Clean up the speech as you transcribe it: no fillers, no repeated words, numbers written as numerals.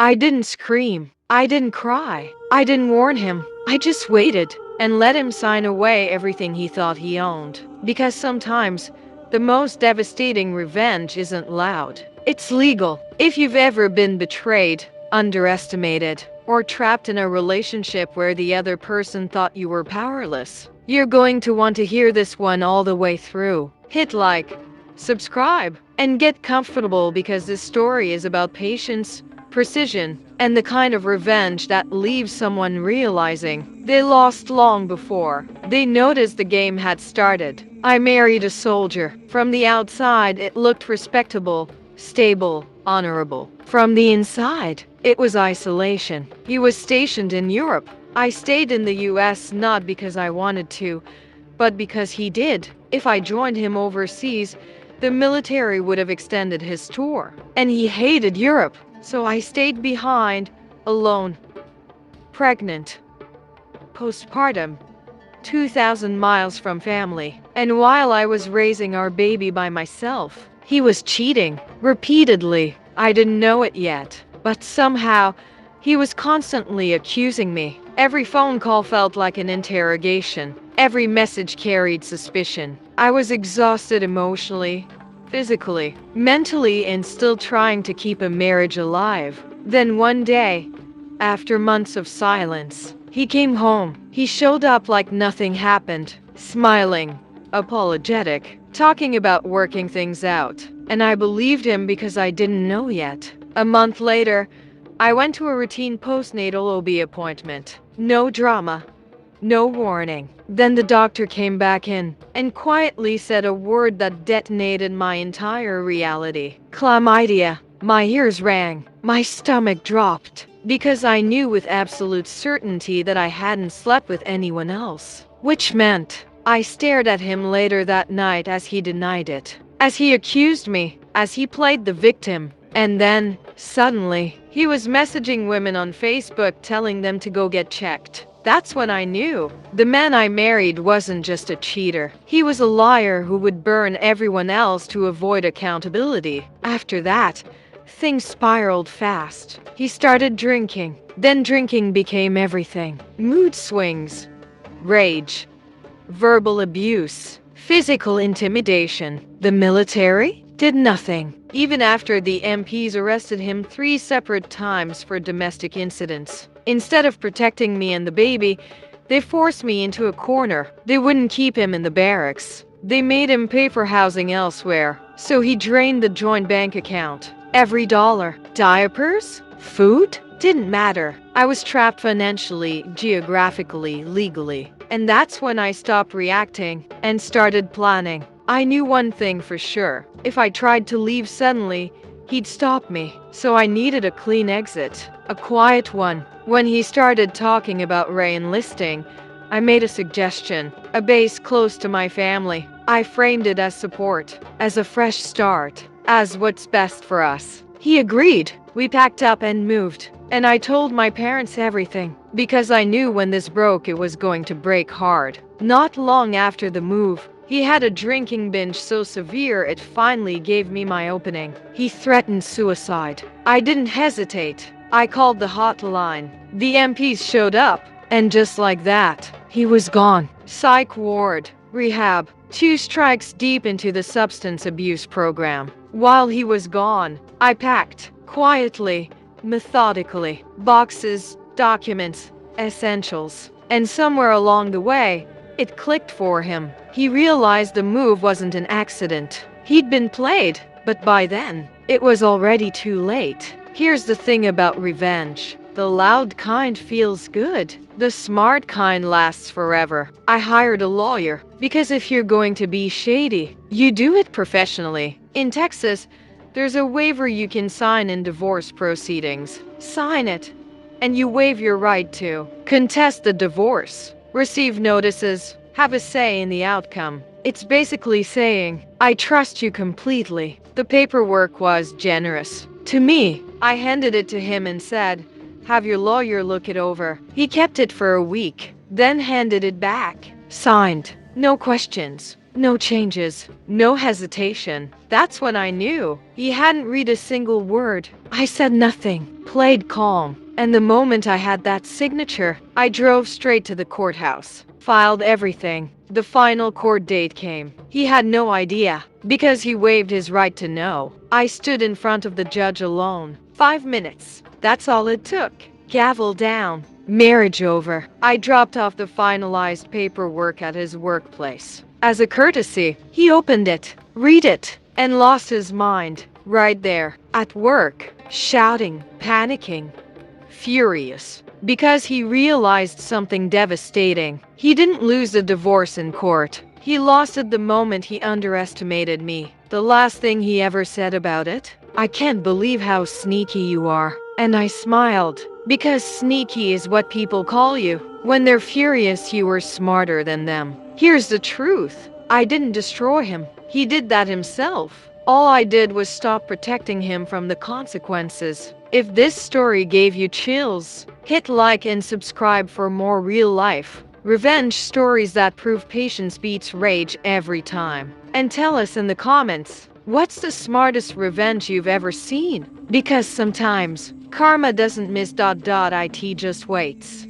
I didn't scream. I didn't cry. I didn't warn him. I just waited and let him sign away everything he thought he owned. Because sometimes the most devastating revenge isn't loud. It's legal. If you've ever been betrayed, underestimated, or trapped in a relationship where the other person thought you were powerless, you're going to want to hear this one all the way through. Hit like, subscribe, and get comfortable because this story is about patience, precision, and the kind of revenge that leaves someone realizing they lost long before they noticed the game had started. I married a soldier. From the outside, it looked respectable, stable, honorable. From the inside, it was isolation. He was stationed in Europe. I stayed in the US not because I wanted to, but because he did. If I joined him overseas, the military would have extended his tour. And he hated Europe, so I stayed behind, alone, pregnant, postpartum, 2,000 miles from family. And while I was raising our baby by myself, he was cheating, repeatedly. I didn't know it yet, but somehow, he was constantly accusing me. Every phone call felt like an interrogation. Every message carried suspicion. I was exhausted emotionally, physically, mentally, and still trying to keep a marriage alive. Then one day, after months of silence, he came home. He showed up like nothing happened, smiling, apologetic, talking about working things out. And I believed him because I didn't know yet. A month later, I went to a routine postnatal OB appointment. No drama, no warning. Then the doctor came back in and quietly said a word that detonated my entire reality. Chlamydia. My ears rang. My stomach dropped. Because I knew with absolute certainty that I hadn't slept with anyone else. Which meant I stared at him later that night as he denied it. As he accused me. As he played the victim. And then, suddenly, he was messaging women on Facebook telling them to go get checked. That's when I knew. The man I married wasn't just a cheater. He was a liar who would burn everyone else to avoid accountability. After that, things spiraled fast. He started drinking. Then drinking became everything. Mood swings, rage, verbal abuse, physical intimidation. The military did nothing. Even after the MPs arrested him 3 separate times for domestic incidents. Instead of protecting me and the baby, they forced me into a corner. They wouldn't keep him in the barracks. They made him pay for housing elsewhere. So he drained the joint bank account. Every dollar. Diapers? Food? Didn't matter. I was trapped financially, geographically, legally. And that's when I stopped reacting and started planning. I knew one thing for sure. If I tried to leave suddenly, he'd stop me. So I needed a clean exit. A quiet one. When he started talking about re-enlisting, I made a suggestion. A base close to my family. I framed it as support. As a fresh start. As what's best for us. He agreed. We packed up and moved. And I told my parents everything. Because I knew when this broke it was going to break hard. Not long after the move, he had a drinking binge so severe it finally gave me my opening. He threatened suicide. I didn't hesitate. I called the hotline. The MPs showed up. And just like that, he was gone. Psych ward, rehab, 2 strikes deep into the substance abuse program. While he was gone, I packed, quietly, methodically, boxes, documents, essentials. And somewhere along the way, it clicked for him. He realized the move wasn't an accident. He'd been played, but by then, it was already too late. Here's the thing about revenge. The loud kind feels good. The smart kind lasts forever. I hired a lawyer, because if you're going to be shady, you do it professionally. In Texas, there's a waiver you can sign in divorce proceedings. Sign it, and you waive your right to contest the divorce, receive notices, have a say in the outcome. It's basically saying, I trust you completely. The paperwork was generous. To me, I handed it to him and said, have your lawyer look it over. He kept it for a week, then handed it back. Signed. No questions. No changes, no hesitation. That's when I knew he hadn't read a single word. I said nothing, played calm. And the moment I had that signature, I drove straight to the courthouse, filed everything. The final court date came. He had no idea, because he waived his right to know. I stood in front of the judge alone. 5 minutes. That's all it took. Gavel down. Marriage over. I dropped off the finalized paperwork at his workplace. As a courtesy, he opened it, read it, and lost his mind. Right there, at work, shouting, panicking, furious. Because he realized something devastating. He didn't lose the divorce in court. He lost it the moment he underestimated me. The last thing he ever said about it, "I can't believe how sneaky you are." And I smiled. Because sneaky is what people call you. When they're furious, you were smarter than them. Here's the truth. I didn't destroy him. He did that himself. All I did was stop protecting him from the consequences. If this story gave you chills, hit like and subscribe for more real-life revenge stories that prove patience beats rage every time. And tell us in the comments, what's the smartest revenge you've ever seen? Because sometimes, karma doesn't miss. It just waits.